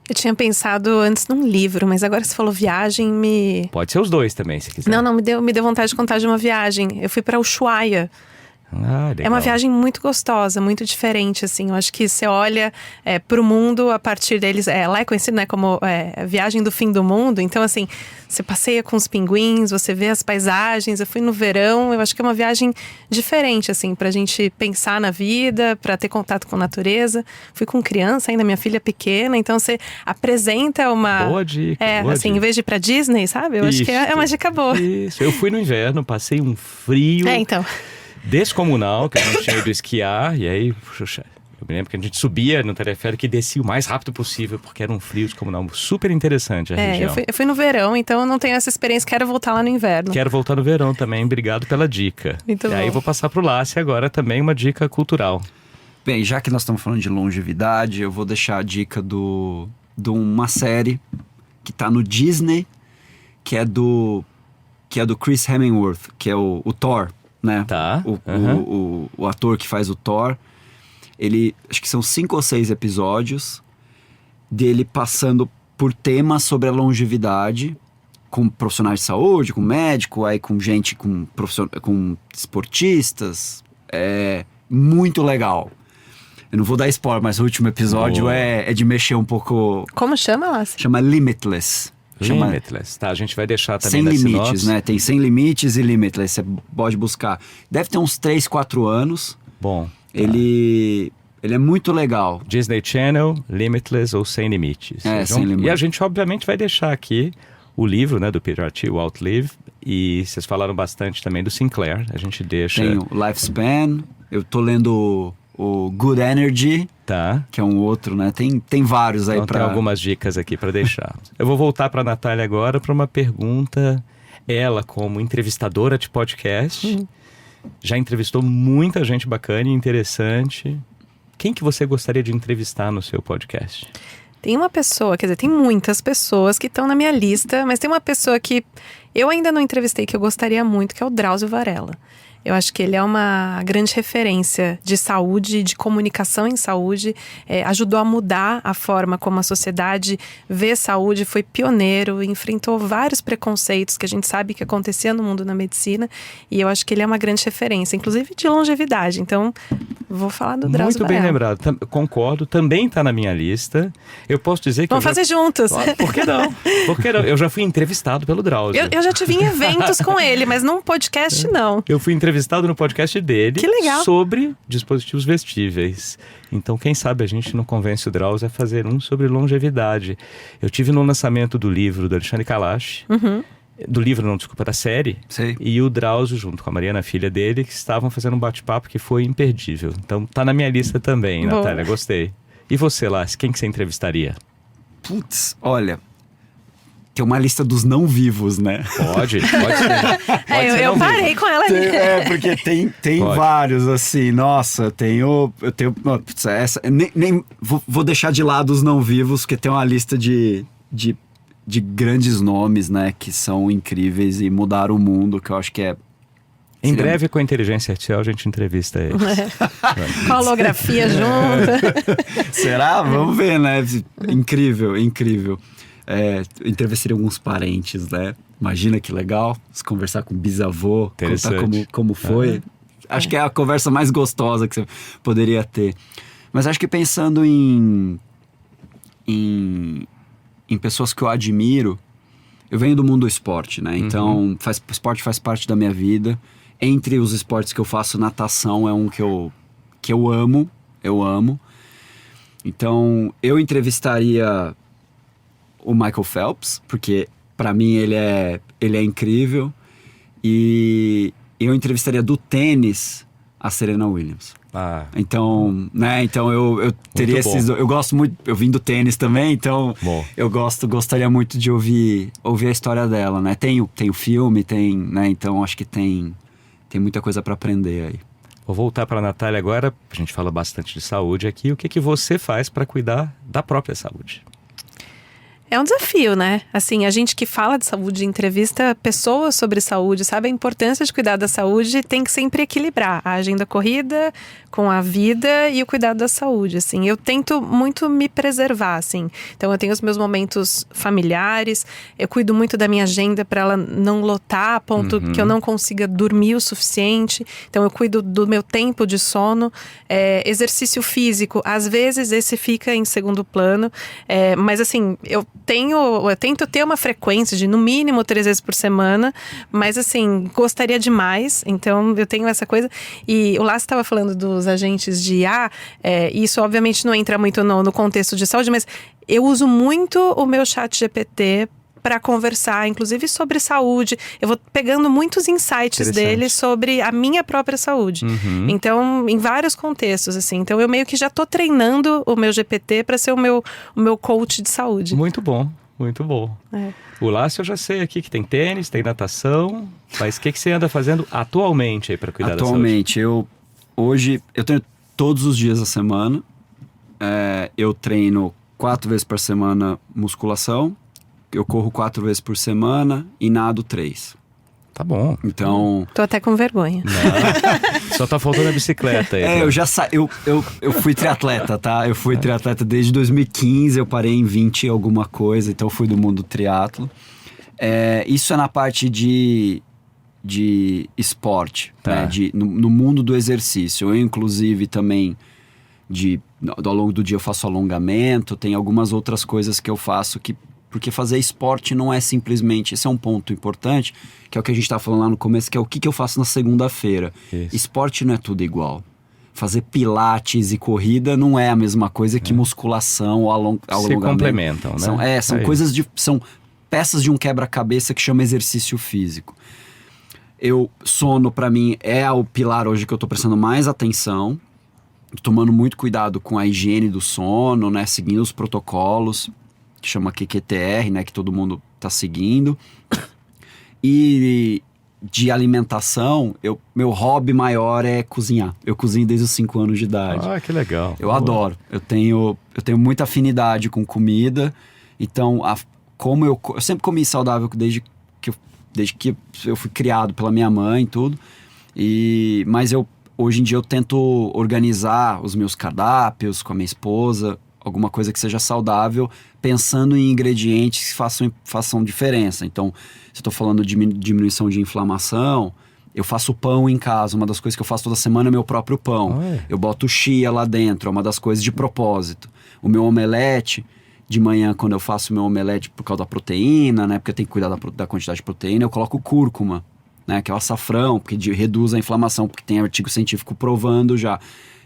Eu tinha pensado antes num livro, mas agora você falou viagem, Pode ser os dois também, se quiser. Não, me deu vontade de contar de uma viagem. Eu fui para Ushuaia. É uma viagem muito gostosa, muito diferente, assim. Eu acho que você olha para o mundo a partir deles. Lá é conhecido, né, como a viagem do fim do mundo. Então, assim, você passeia com os pinguins, você vê as paisagens. Eu fui no verão, eu acho que é uma viagem diferente, assim, pra gente pensar na vida, pra ter contato com a natureza. Fui com criança ainda, minha filha pequena. Então, você apresenta uma... Boa dica, boa dica. Em vez de ir pra Disney, sabe? Eu acho que é uma dica boa. Isso, eu fui no inverno, passei um frio... Então... descomunal, que a gente tinha ido esquiar, e aí, puxa, eu me lembro que a gente subia no teleférico e descia o mais rápido possível, porque era um frio descomunal, super interessante a região. Eu fui no verão, então eu não tenho essa experiência, quero voltar lá no inverno. Quero voltar no verão também, obrigado pela dica. Muito bom. Aí eu vou passar pro Lácia agora também, uma dica cultural. Bem, já que nós estamos falando de longevidade, eu vou deixar a dica do de uma série que tá no Disney, que é do Chris Hemsworth, que é o Thor, né? Tá. O ator que faz o Thor. Ele, acho que são 5 ou 6 episódios dele passando por temas sobre a longevidade, com profissionais de saúde, com médico, aí com gente, com esportistas. É muito legal. Eu não vou dar spoiler, mas o último episódio é de mexer um pouco... Como chama, Lácio? Chama Limitless. Limitless, tá? A gente vai deixar também Sem na limites, sinopse. né? Tem Sem Limites e Limitless, você pode buscar. Deve ter uns 3, 4 anos. Bom. Ele é muito legal. Disney Channel, Limitless ou Sem Limites. Sem limites. E a gente, obviamente, vai deixar aqui o livro, né, do Peter Thiel, o Outlive. E vocês falaram bastante também do Sinclair. A gente deixa... Tem o Lifespan. Eu tô lendo o Good Energy, tá, que é um outro, né? Tem vários aí então, pra... Tem algumas dicas aqui para deixar. Eu vou voltar para a Natália agora para uma pergunta. Ela, como entrevistadora de podcast, já entrevistou muita gente bacana e interessante. Quem que você gostaria de entrevistar no seu podcast? Tem uma pessoa, quer dizer, tem muitas pessoas que estão na minha lista, mas tem uma pessoa que eu ainda não entrevistei, que eu gostaria muito, que é o Drauzio Varela. Eu acho que ele é uma grande referência de saúde, de comunicação em saúde, ajudou a mudar a forma como a sociedade vê saúde, foi pioneiro, enfrentou vários preconceitos que a gente sabe que acontecia no mundo da medicina, e eu acho que ele é uma grande referência, inclusive de longevidade. Então, vou falar do Drauzio Muito bem Varela. lembrado, concordo, também está na minha lista. Eu posso dizer que... Vamos fazer juntos. Por que não? Por que não? Eu já fui entrevistado pelo Drauzio. Eu já tive em eventos com ele, mas num podcast não. Eu fui entrevistado no podcast dele. Que legal. Sobre dispositivos vestíveis. Então, quem sabe a gente não convence o Drauzio a fazer um sobre longevidade. Eu tive no lançamento do livro do Alexandre Kalash, do livro, não, desculpa, da série. Sei. E o Drauzio, junto com a Mariana, filha dele, que estavam fazendo um bate-papo que foi imperdível. Então, tá na minha lista também, Boa. Natália, gostei. E você, Lás, quem que você entrevistaria? Putz, olha... Tem uma lista dos não vivos, né? Pode ser. Eu parei com ela ali. Porque tem vários, assim. Nossa, eu tenho... Putz, essa, nem vou deixar de lado os não vivos, porque tem uma lista de grandes nomes, né? Que são incríveis e mudaram o mundo, que eu acho que é... Em breve, com a inteligência artificial, a gente entrevista eles. Com a holografia junto. Será? Vamos ver, né? Incrível, incrível. Entrevistaria alguns parentes, né? Imagina que legal, conversar com o bisavô, contar como foi. Acho que é a conversa mais gostosa que você poderia ter. Mas acho que pensando em pessoas que eu admiro, eu venho do mundo do esporte, né? Então, esporte faz parte da minha vida. Entre os esportes que eu faço, natação é um que eu amo. Então, eu entrevistaria o Michael Phelps, porque para mim ele é incrível. E eu entrevistaria do tênis a Serena Williams. Então, né? Então eu teria esses... Eu gosto muito... Eu vim do tênis também, então eu gostaria muito de ouvir a história dela, né? Tem o filme, né? Então acho que tem muita coisa para aprender aí. Vou voltar para a Natália agora. A gente fala bastante de saúde aqui. O que você faz para cuidar da própria saúde? É um desafio, né? Assim, a gente que fala de saúde, entrevista pessoas sobre saúde, sabe a importância de cuidar da saúde, tem que sempre equilibrar a agenda corrida com a vida e o cuidado da saúde, assim. Eu tento muito me preservar, assim. Então, eu tenho os meus momentos familiares, eu cuido muito da minha agenda para ela não lotar a ponto que eu não consiga dormir o suficiente. Então, eu cuido do meu tempo de sono. Exercício físico, às vezes esse fica em segundo plano, mas assim, eu tento ter uma frequência de no mínimo 3 vezes por semana, mas assim, gostaria de mais, então eu tenho essa coisa. E o Lácio estava falando dos agentes de IA, isso obviamente não entra muito no contexto de saúde, mas eu uso muito o meu chat GPT para conversar, inclusive sobre saúde. Eu vou pegando muitos insights dele sobre a minha própria saúde. Então, em vários contextos, assim. Então, eu meio que já tô treinando o meu GPT para ser o meu coach de saúde. Muito bom, muito bom. O Lácio eu já sei aqui que tem tênis, tem natação, mas o que você anda fazendo atualmente aí para cuidar da saúde? Atualmente, hoje eu treino todos os dias da semana. Eu treino 4 vezes por semana musculação, eu corro 4 vezes por semana e nado 3. Tá bom. Então... Tô até com vergonha. Não, só tá faltando a bicicleta aí. eu já eu fui triatleta, tá? Eu fui triatleta desde 2015, eu parei em 20 e alguma coisa, então eu fui do mundo do triatlo. Isso é na parte de esporte, né? No mundo do exercício. Eu, inclusive, também, ao longo do dia eu faço alongamento, tem algumas outras coisas que eu faço porque fazer esporte não é simplesmente... Esse é um ponto importante, que é o que a gente estava falando lá no começo, que é o que eu faço na segunda-feira. Esporte não é tudo igual. Fazer pilates e corrida não é a mesma coisa que musculação ou alongamento. Se complementam, né? São coisas são peças de um quebra-cabeça que chama exercício físico. Sono, para mim, é o pilar hoje que eu tô prestando mais atenção. Tomando muito cuidado com a higiene do sono, né? Seguindo os protocolos, que chama QQTR, né? Que todo mundo tá seguindo. E de alimentação, meu hobby maior é cozinhar. Eu cozinho desde os 5 anos de idade. Ah, que legal. Eu adoro. Eu tenho muita afinidade com comida. Então, eu sempre comi saudável desde que eu fui criado pela minha mãe e tudo. Mas hoje em dia eu tento organizar os meus cardápios com a minha esposa, alguma coisa que seja saudável, pensando em ingredientes que façam diferença. Então, se eu estou falando de diminuição de inflamação, eu faço pão em casa. Uma das coisas que eu faço toda semana é meu próprio pão. Eu boto chia lá dentro, é uma das coisas de propósito. O meu omelete, de manhã, quando eu faço o meu omelete por causa da proteína, né? Porque eu tenho que cuidar da quantidade de proteína, eu coloco cúrcuma, né? Que é o açafrão, porque reduz a inflamação, porque tem artigo científico provando já.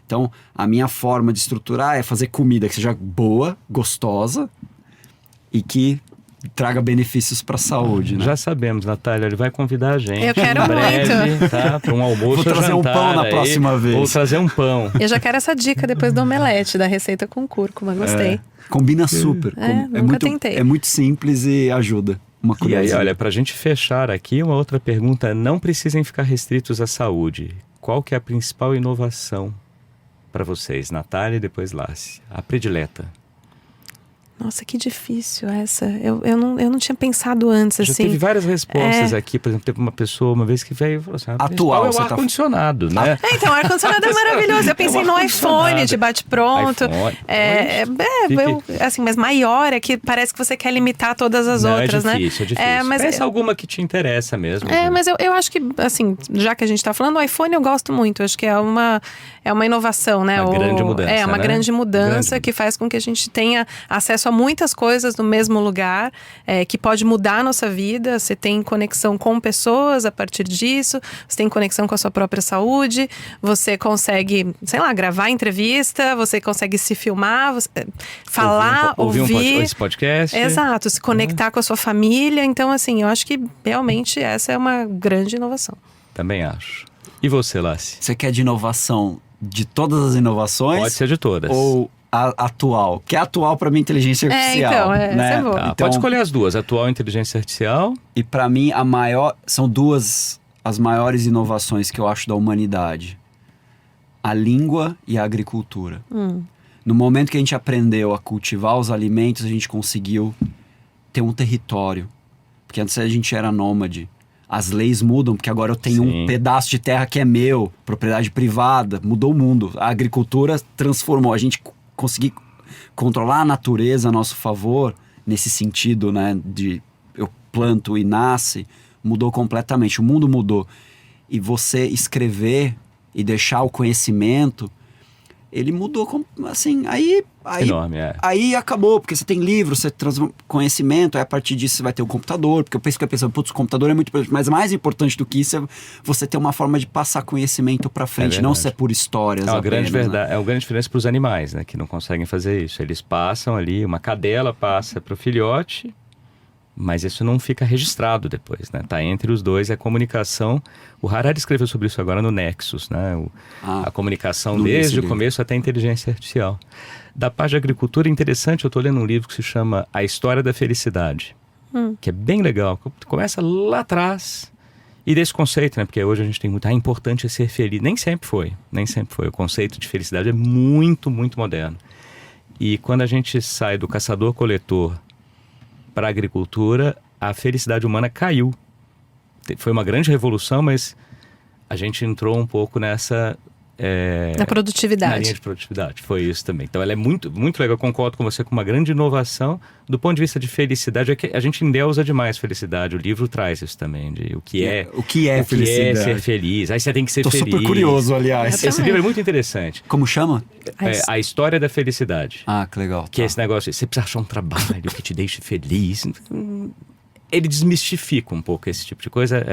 Então, a minha forma de estruturar é fazer comida que seja boa, gostosa e que traga benefícios para a saúde, né? Já sabemos, Natália, ele vai convidar a gente. Eu quero em breve, muito. Tá? Para um almoço. Vou trazer um pão na próxima vez. Vou trazer um pão. Eu já quero essa dica depois do omelete, da receita com cúrcuma, gostei. Combina super. Nunca tentei. É muito simples e ajuda. E aí, olha, pra gente fechar aqui, uma outra pergunta. Não precisem ficar restritos à saúde. Qual que é a principal inovação para vocês? Natália e depois Lassi. A predileta. Nossa, que difícil essa. Eu não tinha pensado antes, Já assim. teve várias respostas aqui. Por exemplo, teve uma pessoa uma vez que veio e falou assim: atual, é o ar-condicionado, né? Então, o ar-condicionado é maravilhoso. Eu pensei no iPhone de bate-pronto. Assim, mas maior é que parece que você quer limitar todas as outras, né? É difícil. Mas pensa alguma que te interessa mesmo. Mas eu acho que, assim, já que a gente tá falando, o iPhone eu gosto muito. Acho que é uma inovação, né? Uma grande mudança, É, uma né? grande mudança que faz com que a gente tenha acesso a muitas coisas no mesmo lugar, que pode mudar a nossa vida. Você tem conexão com pessoas a partir disso, você tem conexão com a sua própria saúde, você consegue, sei lá, gravar entrevista, você consegue se filmar, falar, ouvir esse podcast. Exato, se conectar com a sua família. Então, assim, eu acho que realmente essa é uma grande inovação. Também acho. E você, Lassi? Você quer de inovação de todas as inovações? Pode ser de todas. Ou atual? Que é atual para mim inteligência artificial. Essa é boa. Tá, pode escolher as duas, atual e inteligência artificial. E para mim são duas as maiores inovações que eu acho da humanidade: a língua e a agricultura. No momento que a gente aprendeu a cultivar os alimentos, a gente conseguiu ter um território, porque antes a gente era nômade. As leis mudam, porque agora eu tenho um pedaço de terra que é meu, propriedade privada, mudou o mundo. A agricultura transformou, a gente conseguir controlar a natureza a nosso favor, nesse sentido, né, de eu planto e nasce, mudou completamente, o mundo mudou. E você escrever e deixar o conhecimento, ele mudou, assim, aí enorme, aí acabou, porque você tem livro, você transforma conhecimento, aí a partir disso você vai ter o computador, porque eu pensando, putz, o computador é muito importante, mas mais importante do que isso é você ter uma forma de passar conhecimento pra frente, não ser por histórias apenas, grande verdade, né? É uma grande diferença pros animais, né, que não conseguem fazer isso. Eles passam ali, uma cadela passa pro filhote, mas isso não fica registrado depois, né? Tá entre os dois, a comunicação. O Harari escreveu sobre isso agora no Nexus, né? A comunicação desde o começo até a inteligência artificial. Da parte de agricultura, interessante, eu estou lendo um livro que se chama A História da Felicidade, que é bem legal. Começa lá atrás, e desse conceito, né? Porque hoje a gente tem muito, importante é ser feliz. Nem sempre foi. O conceito de felicidade é muito, muito moderno. E quando a gente sai do caçador-coletor para a agricultura, a felicidade humana caiu. Foi uma grande revolução, mas a gente entrou um pouco nessa... Na produtividade. Na linha de produtividade, foi isso também. Então ela é muito, muito legal, eu concordo com você, com uma grande inovação do ponto de vista de felicidade. É que a gente endeusa demais felicidade, o livro traz isso também, de o que é felicidade. Ser feliz, aí você tem que ser feliz. Tô super curioso, aliás. Esse livro é muito interessante. Como chama? A História da Felicidade. Ah, que legal. Que é esse negócio, você precisa achar um trabalho que te deixe feliz. Ele desmistifica um pouco esse tipo de coisa.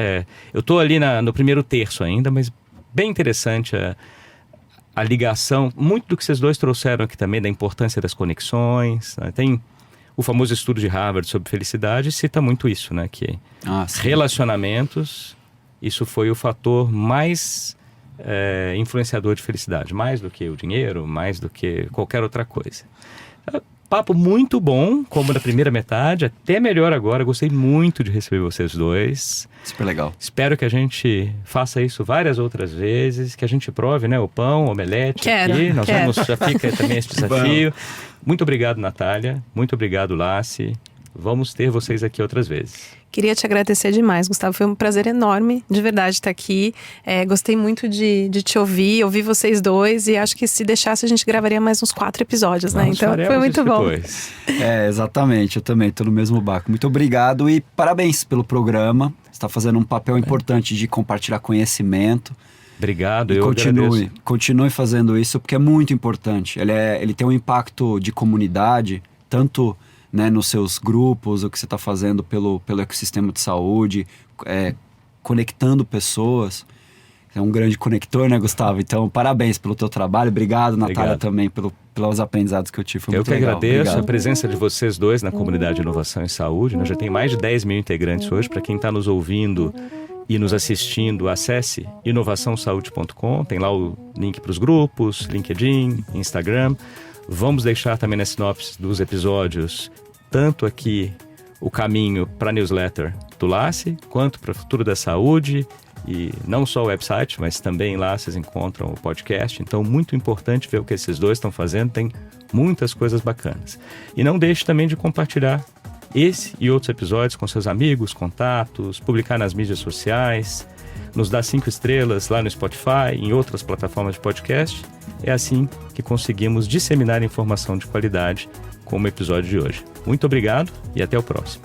Eu tô ali no primeiro terço ainda, mas bem interessante a ligação, muito do que vocês dois trouxeram aqui também, da importância das conexões, né? Tem o famoso estudo de Harvard sobre felicidade, cita muito isso, né? Que relacionamentos, isso foi o fator mais influenciador de felicidade, mais do que o dinheiro, mais do que qualquer outra coisa. Papo muito bom, como na primeira metade, até melhor agora. Gostei muito de receber vocês dois. Super legal. Espero que a gente faça isso várias outras vezes, que a gente prove, né, o pão, o omelete aqui. Já fica também esse desafio. Muito obrigado, Natália. Muito obrigado, Lassi. Vamos ter vocês aqui outras vezes. Queria te agradecer demais, Gustavo. Foi um prazer enorme, de verdade, estar aqui. Gostei muito de te ouvir vocês dois. E acho que se deixasse, a gente gravaria mais uns 4 episódios, né? Então foi muito bom. Exatamente. Eu também estou no mesmo barco. Muito obrigado e parabéns pelo programa. Você está fazendo um papel importante de compartilhar conhecimento. Obrigado, eu agradeço. Continue fazendo isso, porque é muito importante. Ele tem um impacto de comunidade, tanto... né, nos seus grupos, o que você está fazendo pelo ecossistema de saúde, conectando pessoas. É um grande conector, né, Gustavo? Então, parabéns pelo teu trabalho. Obrigado, Natália, também, pelos aprendizados que eu tive. Foi muito legal. Eu que agradeço. Obrigado. A presença de vocês dois na comunidade de inovação em saúde. Nós já tem mais de 10 mil integrantes hoje. Para quem está nos ouvindo e nos assistindo, acesse inovaçãosaude.com. Tem lá o link para os grupos, LinkedIn, Instagram. Vamos deixar também na sinopse dos episódios tanto aqui o caminho para a newsletter do Lassi, quanto para o Futuro da Saúde, e não só o website, mas também lá vocês encontram o podcast. Então, muito importante ver o que esses dois estão fazendo, tem muitas coisas bacanas. E não deixe também de compartilhar esse e outros episódios com seus amigos, contatos, publicar nas mídias sociais, nos dar 5 estrelas lá no Spotify, em outras plataformas de podcast. É assim que conseguimos disseminar informação de qualidade como o episódio de hoje. Muito obrigado e até o próximo.